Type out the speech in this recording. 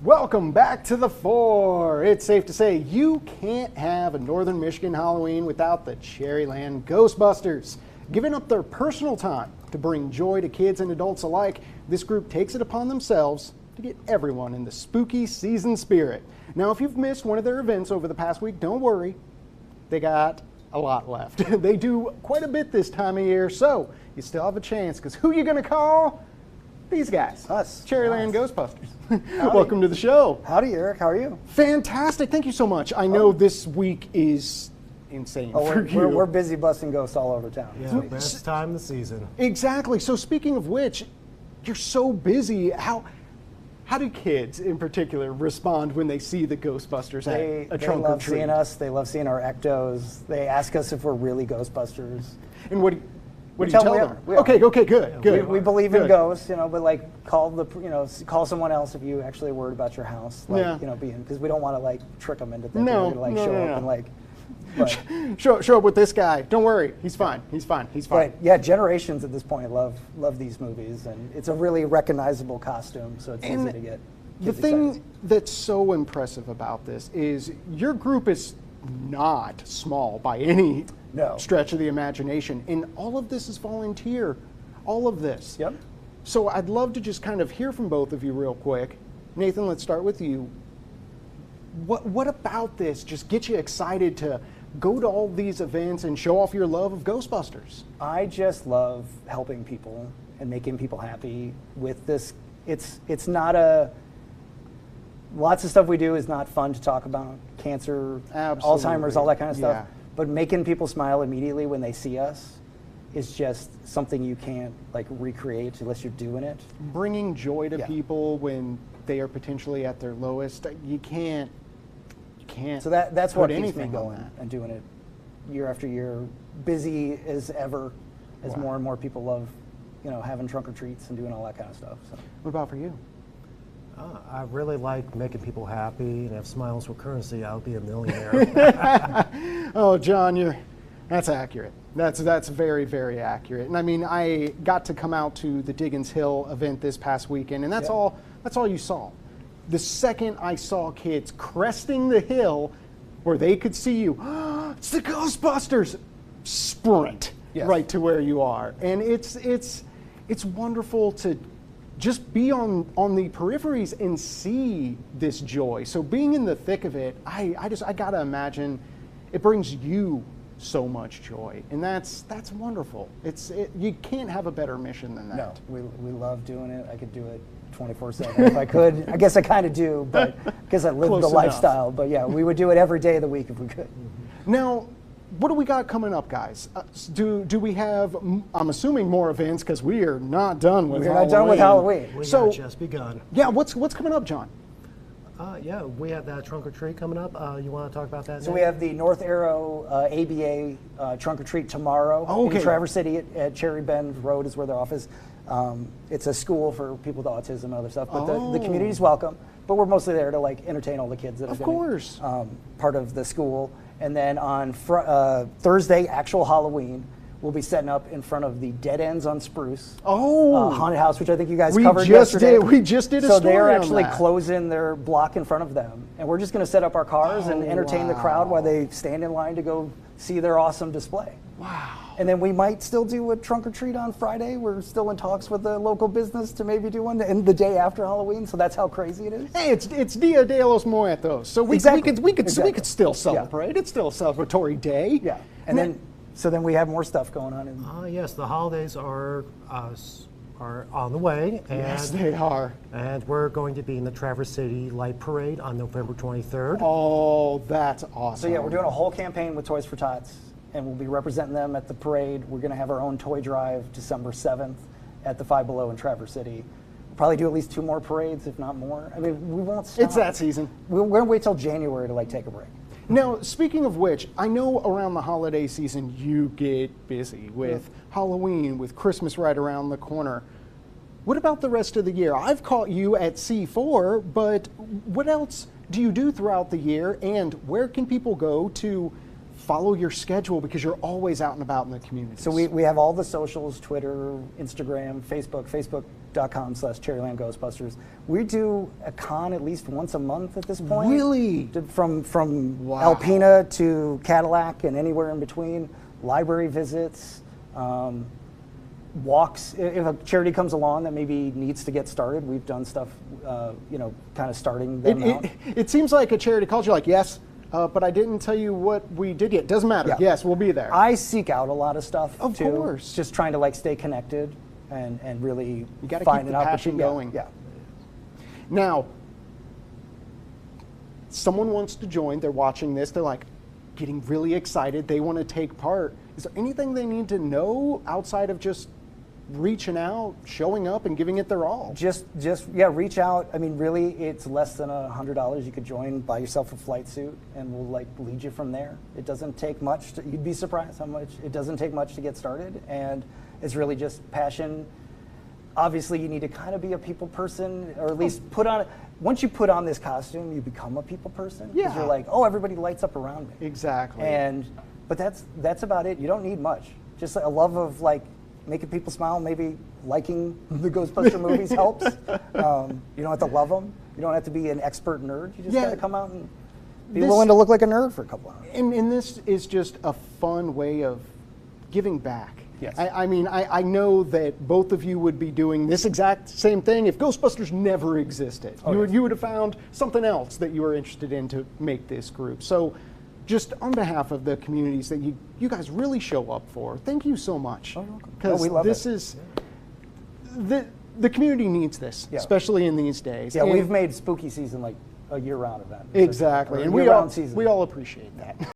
Welcome back to the 4. It's safe to say you can't have a Northern Michigan Halloween without the Cherryland Ghostbusters. Giving up their personal time to bring joy to kids and adults alike, this group takes it upon themselves to get everyone in the spooky season spirit. Now, if you've missed one of their events over the past week, don't worry. They got a lot left. They do quite a bit this time of year, so you still have a chance, because who you going to call? These guys. Us. Cherryland Ghostbusters. Welcome to the show. Howdy, Eric. How are you? Fantastic. Thank you so much. I know this week is insane for you. We're busy busting ghosts all over town. Yeah, best time of the season. Exactly. So speaking of which, you're so busy. How do kids in particular respond when they see the Ghostbusters at a trunk or treat? They love seeing us. They love seeing our ectos. They ask us if we're really Ghostbusters. And what do you tell them? We are. Okay, good. We believe in ghosts, but like call someone else if you actually are worried about your house, because we don't want to trick them into thinking we're gonna show up and show up with this guy. Don't worry, he's fine. But yeah, generations at this point love these movies, and it's a really recognizable costume, so it's easy to get. The thing that's so impressive about this is your group is not small by any stretch of the imagination, and all of this is volunteer. All of this. Yep. So I'd love to just kind of hear from both of you real quick. Nathan, let's start with you. What about this just gets you excited to go to all these events and show off your love of Ghostbusters? I just love helping people and making people happy with this. It's not lots of stuff we do is not fun to talk about. Cancer, Alzheimer's, all that kind of stuff. Yeah. But making people smile immediately when they see us is just something you can't recreate unless you're doing it. Bringing joy to people when they are potentially at their lowest, you can't. So that's what keeps me going and doing it year after year, busy as ever, as more and more people love, having trunk or treats and doing all that kind of stuff. So. What about for you? I really like making people happy, and if smiles were currency, I would be a millionaire. Oh, John, that's accurate. That's very, very accurate. And I mean, I got to come out to the Diggins Hill event this past weekend, and that's all you saw. The second I saw kids cresting the hill where they could see you, it's the Ghostbusters, sprint right to where you are. And it's wonderful to just be on the peripheries and see this joy. So being in the thick of it, I gotta imagine it brings you so much joy, and that's wonderful. You can't have a better mission than that. No, we love doing it. I could do it 24/7 if I could. I guess I kind of do, but because I live the lifestyle. But yeah, we would do it every day of the week if we could. Now, what do we got coming up, guys? Do we have? I'm assuming more events, because we are not done with Halloween. We're not done with Halloween. We have just begun. Yeah, what's coming up, John? We have that trunk or treat coming up. You want to talk about that? So we have the North Arrow ABA trunk or treat tomorrow in Traverse City at Cherry Bend Road is where their office. It's a school for people with autism and other stuff, but the community's welcome. But we're mostly there to entertain all the kids that are part of the school. And then on Thursday, actual Halloween, we'll be setting up in front of the Dead Ends on Spruce haunted house, which I think you guys covered yesterday. We just did a story on that. So they're actually closing their block in front of them. And we're just going to set up our cars and entertain the crowd while they stand in line to go see their awesome display. Wow. And then we might still do a trunk or treat on Friday. We're still in talks with the local business to maybe do one and the day after Halloween. So that's how crazy it is. Hey, it's Dia de los Muertos, so we could still celebrate. Yeah. It's still a celebratory day. Yeah. And then we have more stuff going on. Yes, the holidays are on the way. And, yes, they are. And we're going to be in the Traverse City Light Parade on November 23rd. Oh, that's awesome. So yeah, we're doing a whole campaign with Toys for Tots, and we'll be representing them at the parade. We're going to have our own toy drive December 7th at the Five Below in Traverse City. We'll probably do at least 2 more parades, if not more. I mean, we won't stop. It's that season. We're going to wait till January to take a break. Now, speaking of which, I know around the holiday season you get busy with Halloween, with Christmas right around the corner. What about the rest of the year? I've caught you at C4, but what else do you do throughout the year, and where can people go to follow your schedule, because you're always out and about in the community? So we have all the socials, Twitter, Instagram, Facebook Facebook.com/Cherryland Ghostbusters. We do a con at least once a month at this point. Really? From Wow. Alpena to Cadillac and anywhere in between. Library visits, walks. If a charity comes along that maybe needs to get started, we've done stuff, kind of starting them out. It seems like a charity calls you like, yes, but I didn't tell you what we did yet. Doesn't matter. Yeah. Yes, we'll be there. I seek out a lot of stuff Of too. course. Just trying to stay connected and really You got to find keep an the passion opportunity. going. Yeah. Now, someone wants to join. They're watching this. They're like getting really excited. They want to take part. Is there anything they need to know outside of just reaching out, showing up, and giving it their all? Just reach out. I mean, really, it's less than $100. You could join, buy yourself a flight suit, and we'll lead you from there. It doesn't take much. You'd be surprised how much it doesn't take much to get started, and it's really just passion. Obviously, you need to kind of be a people person, or at least once you put on this costume, you become a people person. Yeah. Because you're like, oh, everybody lights up around me. Exactly. But that's about it. You don't need much. Just a love of making people smile. Maybe liking the Ghostbuster movies helps. You don't have to love them. You don't have to be an expert nerd. You just got to come out and be willing to look like a nerd for a couple hours. And this is just a fun way of giving back. Yes. I mean, I know that both of you would be doing this exact same thing if Ghostbusters never existed. You would have found something else that you were interested in to make this group. So just on behalf of the communities that you guys really show up for, thank you so much. Oh, you're welcome. Because we love this it. is, the community needs this, Yeah. especially in these days. Yeah, And- we've made spooky season a year-round event. Exactly. Or And year-round season. we all appreciate that.